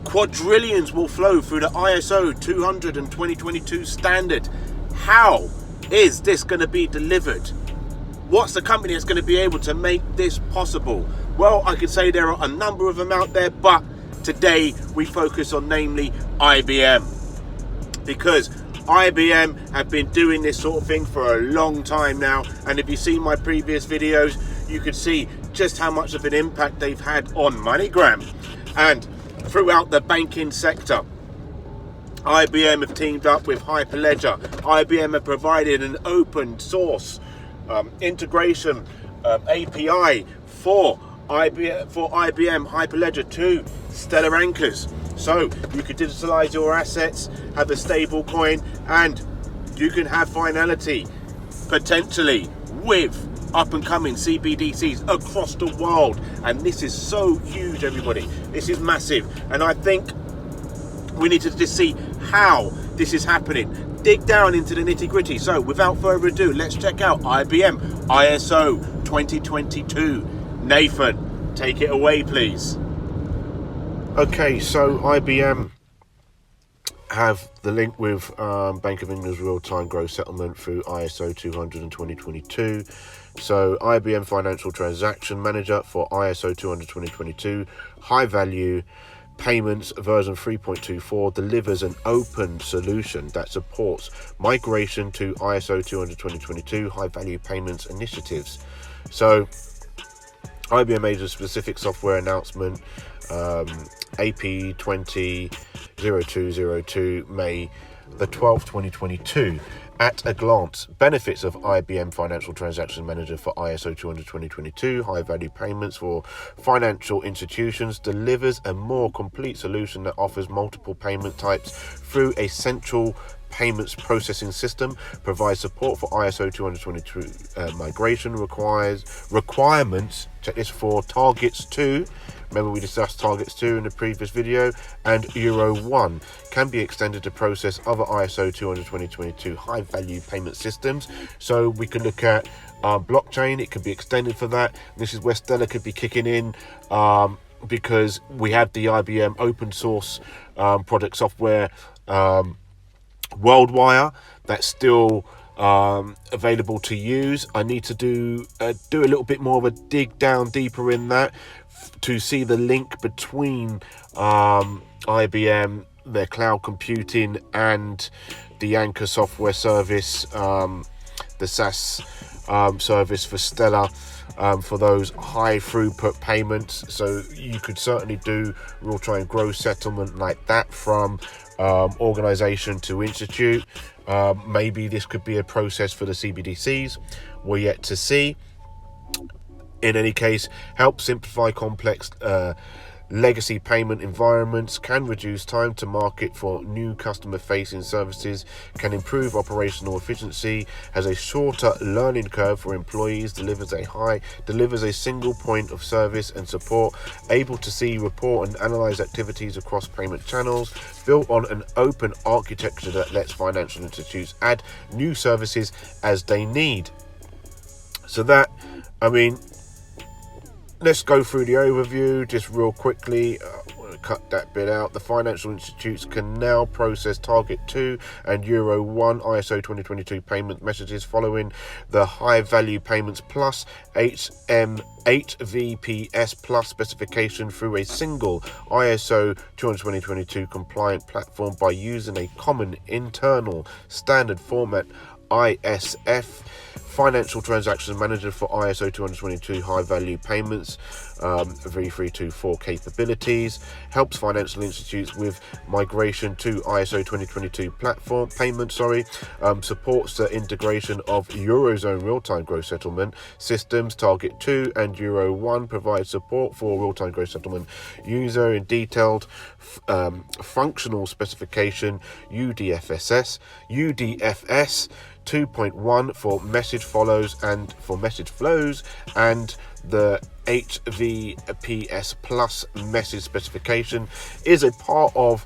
Quadrillions will flow through the ISO 200 and 2022 standard. How is this going to be delivered? What's the company that's going to be able to make this possible? Well, I could say there are a number of them out there, but today we focus on namely IBM, because IBM have been doing this sort of thing for a long time now, and if you've seen my previous videos, you could see just how much of an impact they've had on MoneyGram and throughout the banking sector. IBM have teamed up with Hyperledger. IBM have provided an open source integration API for IBM Hyperledger to Stellar Anchors. So you could digitalize your assets, have a stable coin, and you can have finality potentially with up and coming CBDCs across the world. And this is so huge, everybody. This is massive. And I think we need to just see how this is happening. Dig down into the nitty gritty. So without further ado, let's check out IBM ISO 2022. Nathan, take it away, please. Okay, so IBM have the link with Bank of England's real-time gross settlement through ISO 200 and 2022. So IBM Financial Transaction Manager for ISO 200 2022 high value payments version 3.24 delivers an open solution that supports migration to ISO 200 2022 high value payments initiatives. So IBM made a specific software announcement AP 200202 May the 12th 2022. At a glance, benefits of IBM Financial Transaction Manager for ISO 200 2022 high value payments for financial institutions delivers a more complete solution that offers multiple payment types through a central payments processing system, provides support for ISO 222 migration requirements, check this, for targets 2, remember we discussed targets 2 in the previous video, and Euro 1 can be extended to process other ISO 200 2022 high value payment systems. So we can look at blockchain, it could be extended for that. This is where Stellar could be kicking in, because we have the IBM open source project software WorldWire that's still available to use. I need to do a little bit more of a dig down deeper in that to see the link between IBM, their cloud computing, and the Anchor software service, the SaaS service for Stellar, for those high throughput payments. So you could certainly do real-time gross settlement like that from organization to institute. Maybe this could be a process for the CBDCs. We're yet to see. In any case, help simplify complex legacy payment environments, can reduce time to market for new customer-facing services, can improve operational efficiency, has a shorter learning curve for employees, delivers a single point of service and support, able to see, report and analyze activities across payment channels, built on an open architecture that lets financial institutions add new services as they need. So that, I mean, let's go through the overview just real quickly. I'm going to cut that bit out. The financial institutes can now process Target 2 and Euro 1 ISO 2022 payment messages following the High Value Payments Plus HM8VPS Plus specification through a single ISO 200 2022 compliant platform by using a common internal standard format ISF. Financial Transaction Manager for ISO 222 high value payments v324 capabilities, helps financial institutes with migration to ISO 2022 platform payment, supports the integration of Eurozone real-time gross settlement systems. Target 2 and Euro 1 provides support for real-time gross settlement user in detailed functional specification UDFS 2.1 for message flows and the HVPS Plus message specification is a part of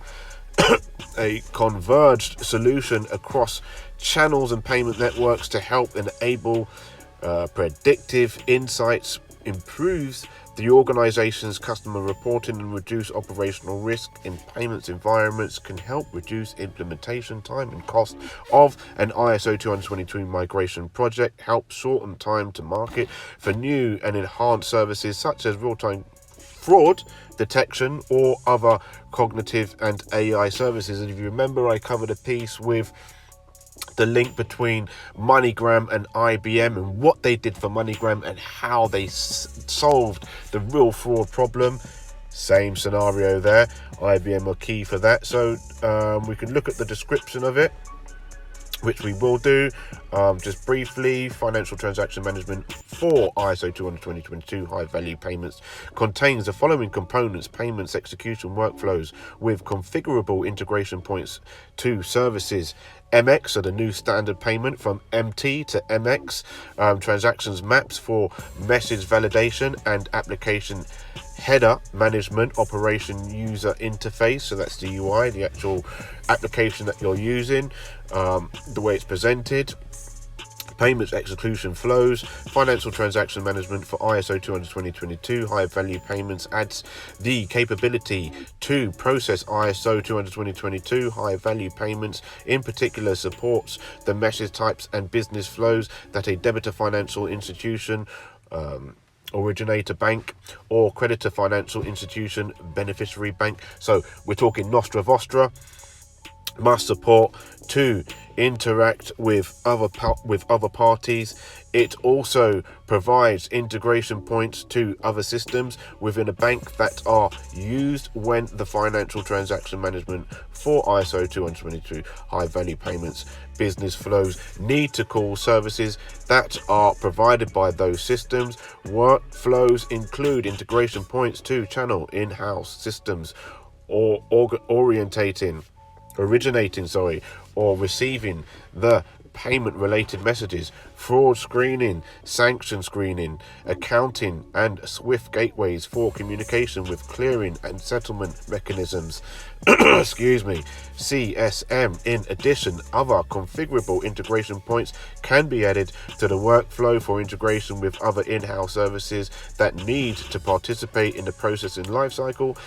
a converged solution across channels and payment networks to help enable predictive insights, improves The organization's customer reporting and reduce operational risk in payments environments can help reduce implementation time and cost of an ISO 20022 migration project, help shorten time to market for new and enhanced services such as real-time fraud detection or other cognitive and AI services. And if you remember, I covered a piece with the link between MoneyGram and IBM and what they did for MoneyGram and how they solved the real fraud problem. Same scenario there. IBM are key for that. So we can look at the description of it, which we will do. Just briefly, financial transaction management for ISO 200-2022 high value payments contains the following components: payments execution workflows with configurable integration points to services. MX, so the new standard payment from MT to MX, transactions maps for message validation and application header management, operation user interface, so that's the UI, the actual application that you're using, the way it's presented. Payments execution flows, financial transaction management for ISO 200-2022 high value payments adds the capability to process ISO 200-2022 high value payments. In particular, supports the message types and business flows that a debitor financial institution, originator bank, or creditor financial institution beneficiary bank, so we're talking Nostra Vostra, must support to interact with other parties. It also provides integration points to other systems within a bank that are used when the financial transaction management for ISO 222 high value payments business flows need to call services that are provided by those systems. Workflows include integration points to channel in-house systems or originating or receiving the payment related messages, fraud screening, sanction screening, accounting and SWIFT gateways for communication with clearing and settlement mechanisms. Excuse me, CSM. In addition, other configurable integration points can be added to the workflow for integration with other in-house services that need to participate in the processing lifecycle.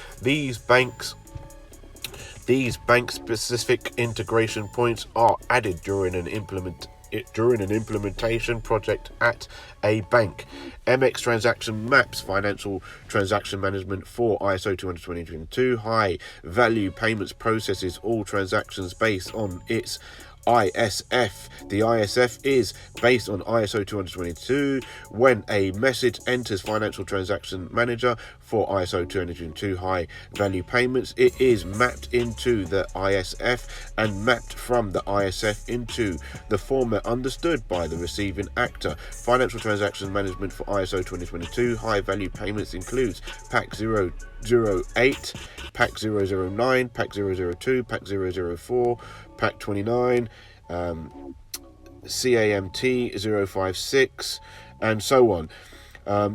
These bank-specific integration points are added during an implementation project at a bank. MX transaction maps financial transaction management for ISO 200-2022 high value payments processes all transactions based on its ISF. The ISF is based on ISO 200-22. When a message enters Financial Transaction Manager for ISO 202 high value payments, it is mapped into the ISF and mapped from the ISF into the format understood by the receiving actor. Financial Transaction Management for ISO 2022 high value payments includes PAC 008, PAC 009, PAC 002, PAC 004, PAC 29, CAMT 056, and so on.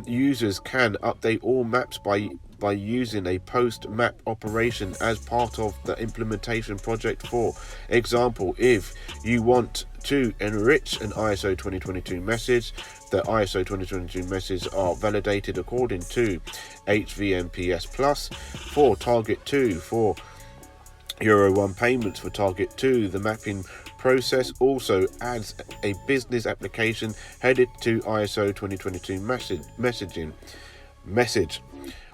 Users can update all maps by using a post map operation as part of the implementation project. For example, if you want to enrich an ISO 2022 message, the ISO 2022 messages are validated according to HVMPS Plus for Target 2 for Euro 1 payments. For Target 2, the mapping process also adds a business application headed to ISO 2022 message.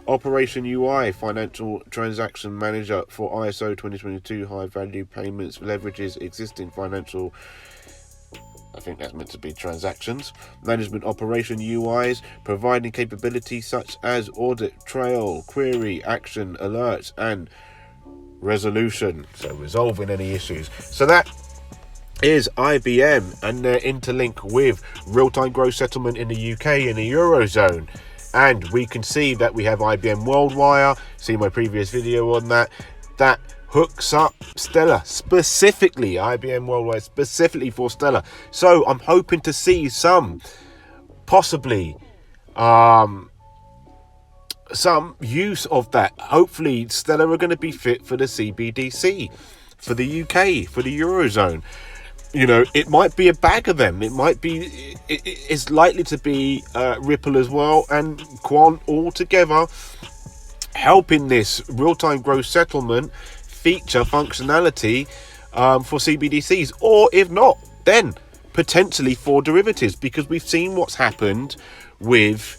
Operation UI Financial Transaction Manager for ISO 2022 high value payments leverages existing financial, I think that's meant to be transactions, management operation UIs, providing capabilities such as audit trail, query, action, alerts, and resolution, so resolving any issues. So that is IBM and their interlink with real-time gross settlement in the UK and the Eurozone. And we can see that we have IBM WorldWire, see my previous video on that hooks up Stellar, specifically IBM WorldWire, specifically for Stellar. So I'm hoping to see some use of that. Hopefully Stellar are going to be fit for the CBDC, for the UK, for the Eurozone. You know, it might be a bag of them. It might be, it's likely to be Ripple as well, and Quant all together helping this real-time gross settlement feature functionality for CBDCs, or if not, then potentially for derivatives, because we've seen what's happened with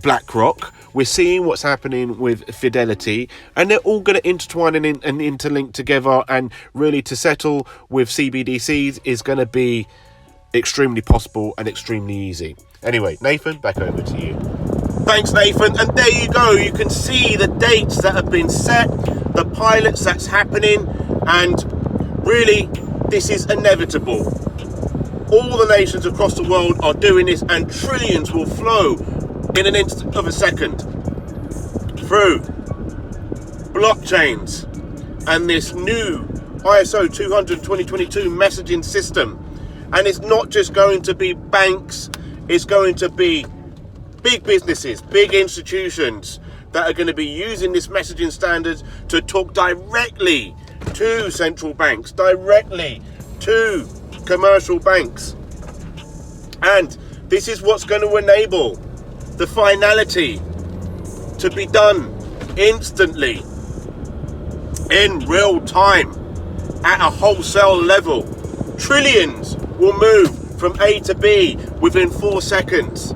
BlackRock. We're seeing what's happening with Fidelity, and they're all going to intertwine and interlink together, and really to settle with CBDCs is going to be extremely possible and extremely easy. Anyway, Nathan, back over to you. Thanks, Nathan. And there you go. You can see the dates that have been set, the pilots that's happening, and really this is inevitable. All the nations across the world are doing this, and trillions will flow in an instant of a second through blockchains and this new ISO 200 2022 messaging system. And it's not just going to be banks, it's going to be big businesses, big institutions that are going to be using this messaging standard to talk directly to central banks, directly to commercial banks. And this is what's going to enable the finality to be done instantly, in real time, at a wholesale level. Trillions will move from A to B within 4 seconds.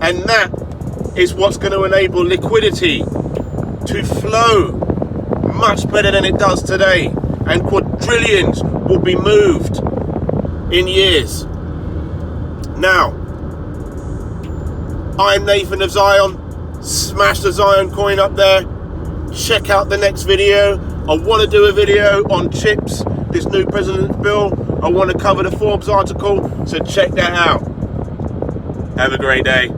And that is what's going to enable liquidity to flow much better than it does today. And quadrillions will be moved in years. Now, I'm Nathan of Zion. Smash the Zion coin up there. Check out the next video. I want to do a video on chips, this new president's bill. I want to cover the Forbes article, so check that out. Have a great day.